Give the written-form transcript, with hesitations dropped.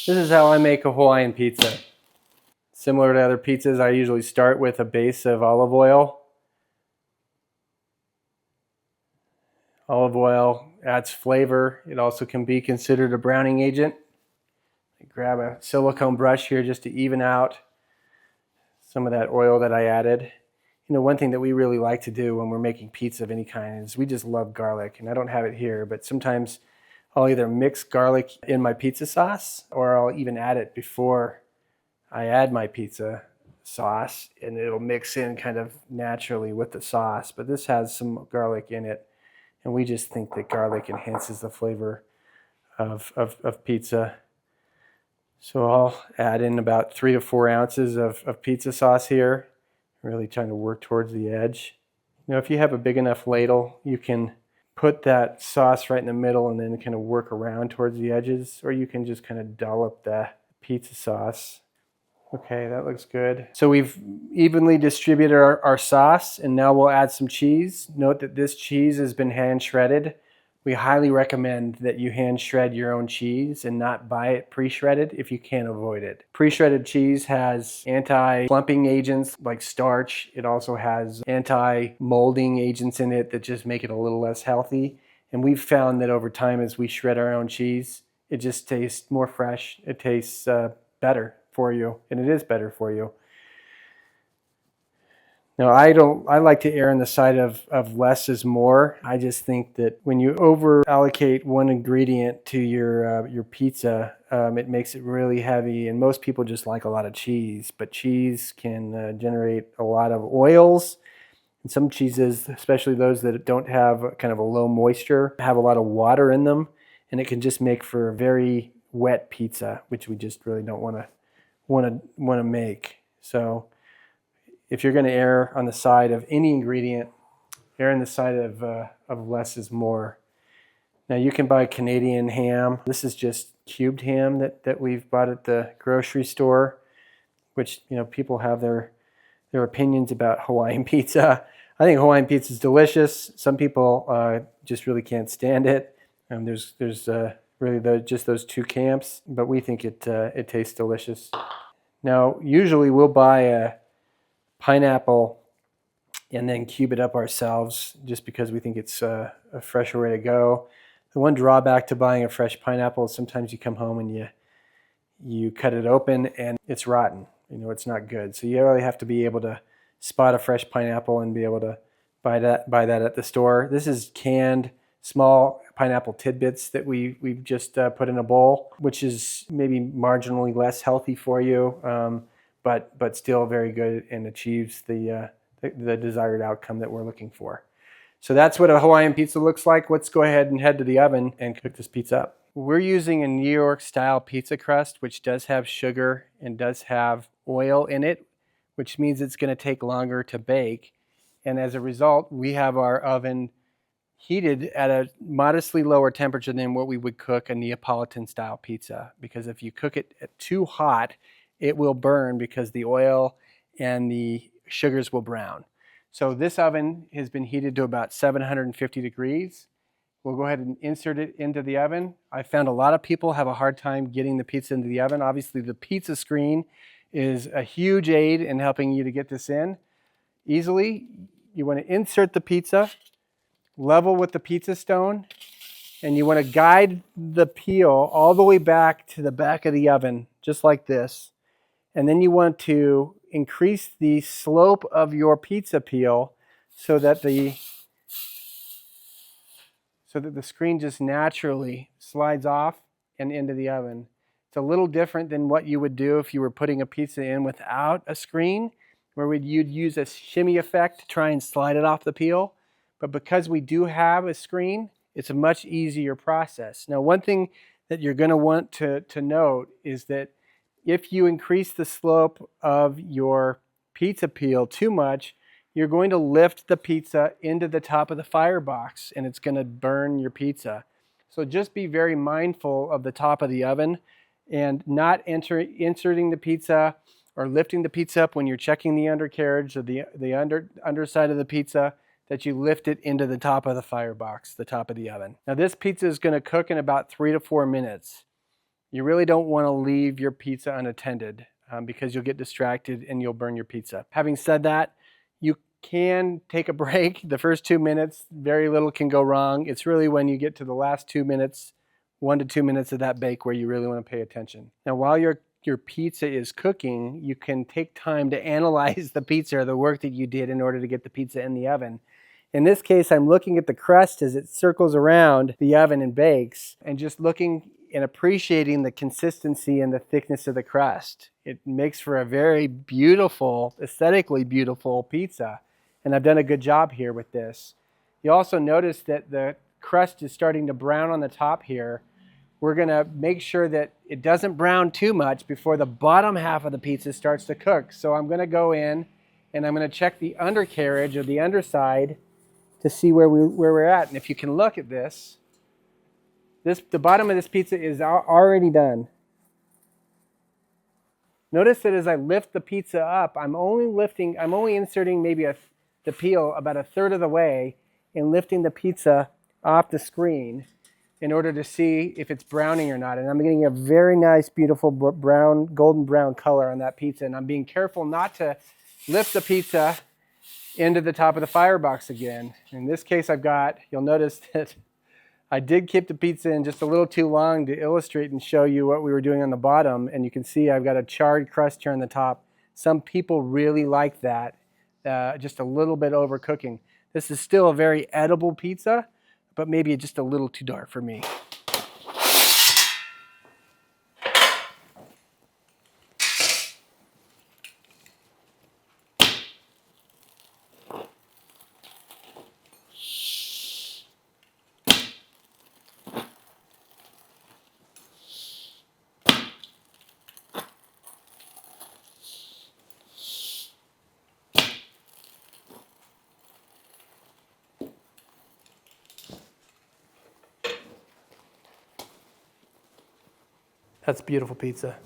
This is how I make a Hawaiian pizza. Similar to other pizzas, I usually start with a base of olive oil. Olive oil adds flavor. It also can be considered a browning agent. I grab a silicone brush here just to even out some of that oil that I added. You know, one thing that we really like to do when we're making pizza of any kind is we just love garlic. And I don't have it here, but sometimes I'll either mix garlic in my pizza sauce or I'll even add it before I add my pizza sauce, and it'll mix in kind of naturally with the sauce. But this has some garlic in it, and we just think that garlic enhances the flavor of pizza. So I'll add in about 3 to 4 ounces of pizza sauce here, really trying to work towards the edge. Now, if you have a big enough ladle, you can put that sauce right in the middle and then kind of work around towards the edges, or you can just kind of dollop the pizza sauce. Okay, that looks good. So we've evenly distributed our sauce, and now we'll add some cheese. Note that this cheese has been hand shredded. We highly recommend that you hand shred your own cheese and not buy it pre-shredded if you can avoid it. Pre-shredded cheese has anti-clumping agents like starch. It also has anti-molding agents in it that just make it a little less healthy. And we've found that over time, as we shred our own cheese, it just tastes more fresh. It tastes better for you, and it is better for you. Now, I like to err on the side of less is more. I just think that when you over allocate one ingredient to your pizza, it makes it really heavy, and most people just like a lot of cheese, but cheese can generate a lot of oils. And some cheeses, especially those that don't have kind of a low moisture, have a lot of water in them, and it can just make for a very wet pizza, which we just really don't want to make. So if you're going to err on the side of any ingredient, err on the side of less is more. Now, you can buy Canadian ham. This is just cubed ham that we've bought at the grocery store, which, you know, people have their opinions about Hawaiian pizza. I think Hawaiian pizza is delicious. Some people just really can't stand it. There's really just those two camps, but we think it tastes delicious. Now, usually we'll buy a pineapple and then cube it up ourselves just because we think it's a fresher way to go. The one drawback to buying a fresh pineapple is sometimes you come home and you cut it open and it's rotten. You know, it's not good. So you really have to be able to spot a fresh pineapple and be able to buy that at the store. This is canned small pineapple tidbits that we've just put in a bowl, which is maybe marginally less healthy for you, but still very good and achieves the desired outcome that we're looking for. So that's what a Hawaiian pizza looks like. Let's go ahead and head to the oven and cook this pizza up. We're using a New York style pizza crust, which does have sugar and does have oil in it, which means it's going to take longer to bake. And as a result, we have our oven heated at a modestly lower temperature than what we would cook a Neapolitan style pizza. Because if you cook it too hot, it will burn because the oil and the sugars will brown. So this oven has been heated to about 750 degrees. We'll go ahead and insert it into the oven. I found a lot of people have a hard time getting the pizza into the oven. Obviously, the pizza screen is a huge aid in helping you to get this in easily. You want to insert the pizza level with the pizza stone, and you want to guide the peel all the way back to the back of the oven, just like this. And then you want to increase the slope of your pizza peel so that the screen just naturally slides off and into the oven. It's a little different than what you would do if you were putting a pizza in without a screen, where you'd use a shimmy effect to try and slide it off the peel. But because we do have a screen, it's a much easier process. Now, one thing that you're going to want to note is that if you increase the slope of your pizza peel too much, you're going to lift the pizza into the top of the firebox, and it's going to burn your pizza. So just be very mindful of the top of the oven and not inserting the pizza or lifting the pizza up when you're checking the undercarriage or the underside of the pizza, that you lift it into the top of the firebox, the top of the oven. Now, this pizza is going to cook in about 3 to 4 minutes. You really don't want to leave your pizza unattended because you'll get distracted and you'll burn your pizza. Having said that, you can take a break. The first 2 minutes, very little can go wrong. It's really when you get to the last 2 minutes, 1 to 2 minutes of that bake where you really want to pay attention. Now, while your pizza is cooking, you can take time to analyze the pizza or the work that you did in order to get the pizza in the oven. In this case, I'm looking at the crust as it circles around the oven and bakes, and just looking and appreciating the consistency and the thickness of the crust. It makes for a very beautiful, aesthetically beautiful pizza, and I've done a good job here with this. You also notice that the crust is starting to brown on the top here. We're gonna make sure that it doesn't brown too much before the bottom half of the pizza starts to cook. So I'm gonna go in and I'm gonna check the undercarriage or the underside to see where we're at. And if you can look at this, the bottom of this pizza is already done. Notice that as I lift the pizza up, I'm only inserting maybe the peel about a third of the way and lifting the pizza off the screen in order to see if it's browning or not. And I'm getting a very nice, beautiful brown, golden brown color on that pizza. And I'm being careful not to lift the pizza into the top of the firebox again. In this case, you'll notice that I did keep the pizza in just a little too long to illustrate and show you what we were doing on the bottom. And you can see I've got a charred crust here on the top. Some people really like that, just a little bit overcooking. This is still a very edible pizza, but maybe just a little too dark for me. That's beautiful pizza.